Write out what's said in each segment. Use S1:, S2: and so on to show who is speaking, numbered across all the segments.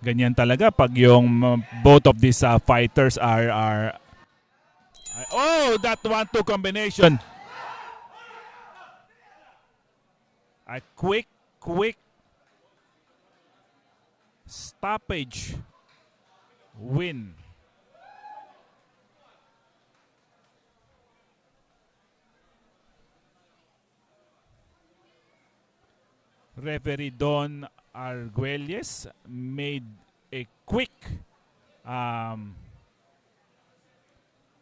S1: Ganyan talaga pag yung both of these fighters are oh, that 1-2 combination. A quick stoppage win. Referee Don Arguelles made a quick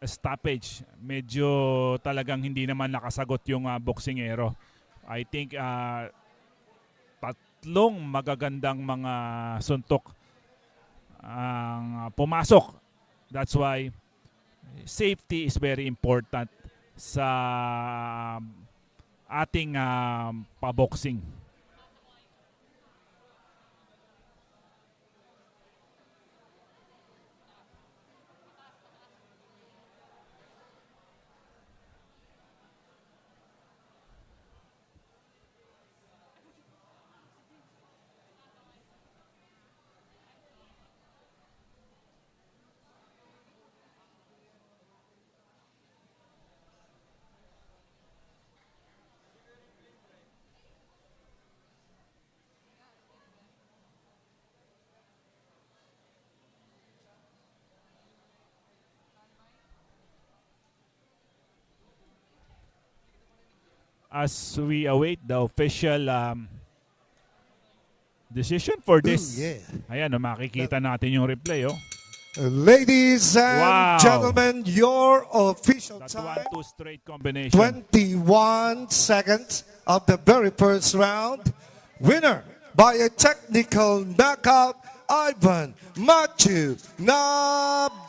S1: stoppage. Medyo talagang hindi naman nakasagot yung boksingero. I think tatlong magagandang mga suntok ang pumasok. That's why safety is very important sa ating paboksing. As we await the official decision for this. Ayan, makikita natin yung replay.
S2: Ladies and gentlemen, your official
S1: That
S2: time,
S1: 1-2 straight combination.
S2: 21 seconds of the very first round. Winner by a technical knockout, Ivan Matthew Navarro.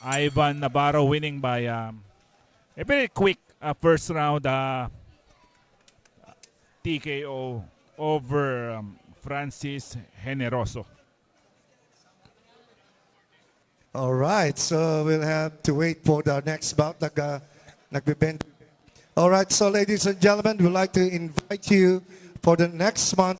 S1: Ivan Navarro winning by a very quick first round TKO over Francis Generoso.
S2: All right, so we'll have to wait for the next bout. All right, so ladies and gentlemen, we'd like to invite you for the next month.